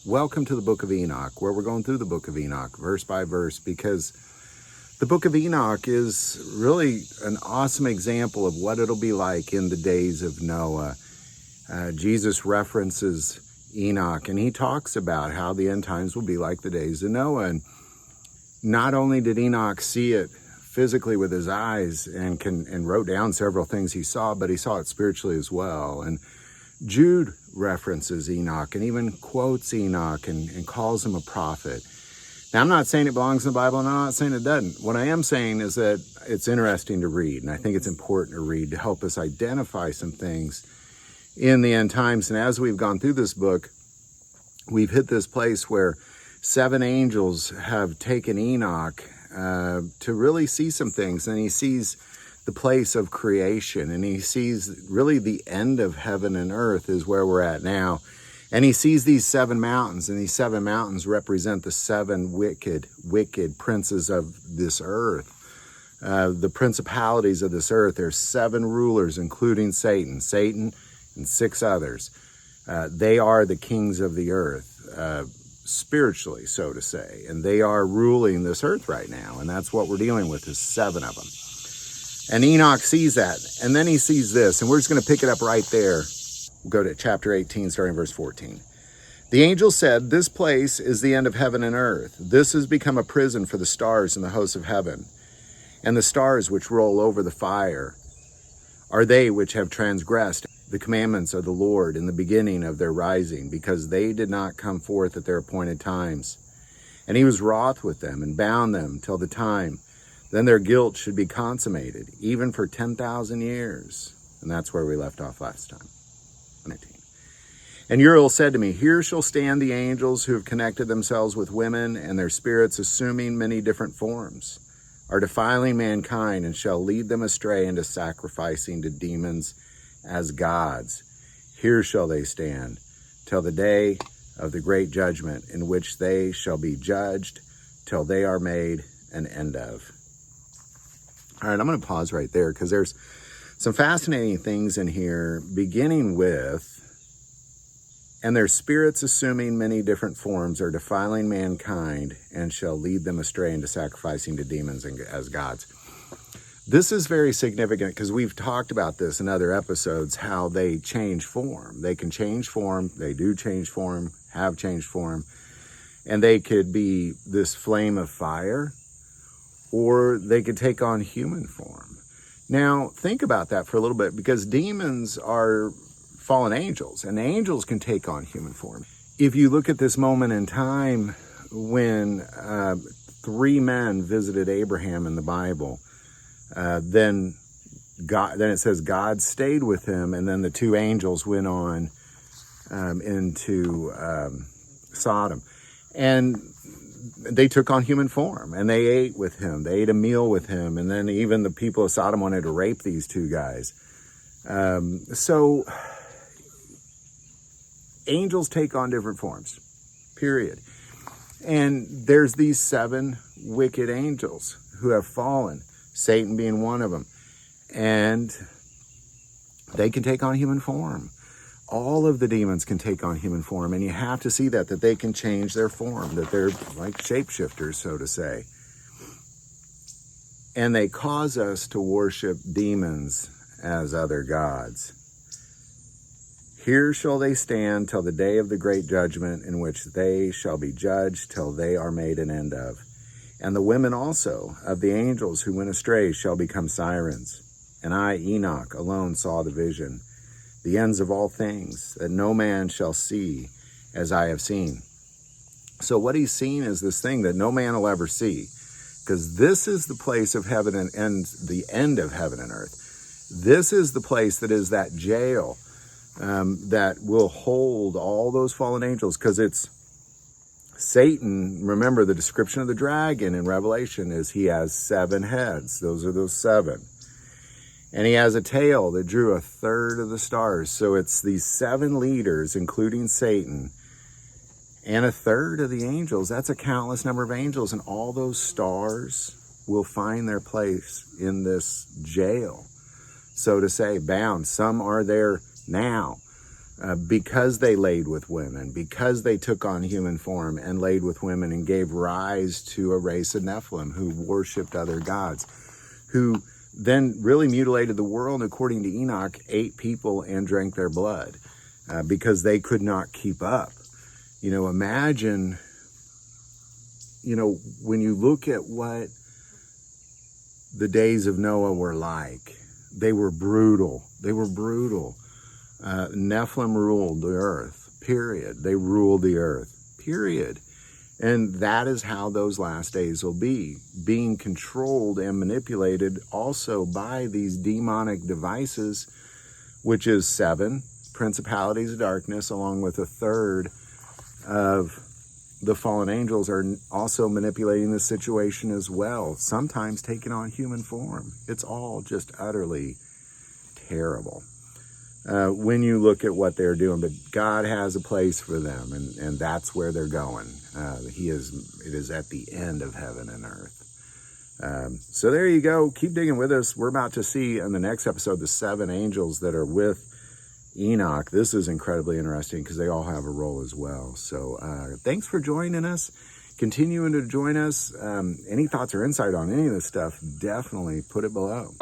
Welcome to the Book of Enoch, where we're going through the Book of Enoch, verse by verse, because the Book of Enoch is really an awesome example of what it'll be like in the days of Noah. Jesus references Enoch, and he talks about how the end times will be like the days of Noah. And not only did Enoch see it physically with his eyes and wrote down several things he saw, but he saw it spiritually as well. And Jude references Enoch and even quotes Enoch and calls him a prophet. Now, I'm not saying it belongs in the Bible, and I'm not saying it doesn't. What I am saying is that it's interesting to read, and I think it's important to read to help us identify some things in the end times. And as we've gone through this book, we've hit this place where 7 angels have taken Enoch to really see some things, and he sees the place of creation, and he sees really the end of heaven and earth is where we're at now. And he sees these 7 mountains, and these 7 mountains represent the 7 wicked princes of this earth, the principalities of this earth. There's 7 rulers, including Satan and 6 others. They are the kings of the earth, spiritually, so to say, and they are ruling this earth right now, and that's what we're dealing with, is 7 of them. And Enoch sees that, and then he sees this, and we're just going to pick it up right there. We'll go to chapter 18, starting verse 14. The angel said, "This place is the end of heaven and earth. This has become a prison for the stars and the hosts of heaven. And the stars which roll over the fire are they which have transgressed the commandments of the Lord in the beginning of their rising, because they did not come forth at their appointed times. And he was wroth with them and bound them till the time. Then their guilt should be consummated, even for 10,000 years. And that's where we left off last time. 19. And Uriel said to me, "Here shall stand the angels who have connected themselves with women, and their spirits, assuming many different forms, are defiling mankind, and shall lead them astray into sacrificing to demons as gods. Here shall they stand till the day of the great judgment, in which they shall be judged till they are made an end of." All right, I'm going to pause right there because there's some fascinating things in here, beginning with, "And their spirits, assuming many different forms, are defiling mankind, and shall lead them astray into sacrificing to demons as gods." This is very significant because we've talked about this in other episodes, how they change form. They can change form. They do change form, have changed form. And they could be this flame of fire, or they could take on human form. Now, think about that for a little bit, because demons are fallen angels, and angels can take on human form. If you look at this moment in time when 3 men visited Abraham in the Bible, then it says God stayed with him, and then the 2 angels went on into Sodom, and they took on human form, and they ate with him. They ate a meal with him, and then even the people of Sodom wanted to rape these 2 guys. So angels take on different forms, period. And there's these 7 wicked angels who have fallen, Satan being one of them. And they can take on human form. All of the demons can take on human form, and you have to see that they can change their form, that they're like shapeshifters, so to say. And they cause us to worship demons as other gods. Here shall they stand till the day of the great judgment, in which they shall be judged till they are made an end of. And the women also of the angels who went astray shall become sirens. And I, Enoch, alone saw the vision, the ends of all things, that no man shall see as I have seen. So what he's seen is this thing that no man will ever see, because this is the place of heaven and the end of heaven and earth. This is the place that is that jail that will hold all those fallen angels, because it's Satan. Remember, the description of the dragon in Revelation is he has 7 heads. Those are those 7. And he has a tail that drew 1/3 of the stars. So it's these 7 leaders, including Satan, and 1/3 of the angels. That's a countless number of angels. And all those stars will find their place in this jail, so to say, bound. Some are there now. because they laid with women, because they took on human form and laid with women and gave rise to a race of Nephilim who worshipped other gods, who then really mutilated the world, according to Enoch, ate people and drank their blood because they could not keep up. Imagine, when you look at what the days of Noah were like, they were brutal. They were brutal. Nephilim ruled the earth, period. They ruled the earth, period. And that is how those last days will be, being controlled and manipulated also by these demonic devices, which is 7 principalities of darkness, along with a third of the fallen angels are also manipulating the situation as well, sometimes taking on human form. It's all just utterly terrible when you look at what they're doing. But God has a place for them, and that's where they're going. It is at the end of heaven and earth. So there you go. Keep digging with us. We're about to see in the next episode the 7 angels that are with Enoch. This is incredibly interesting because they all have a role as well. So thanks for joining us, continuing to join us. Any thoughts or insight on any of this stuff, definitely put it below.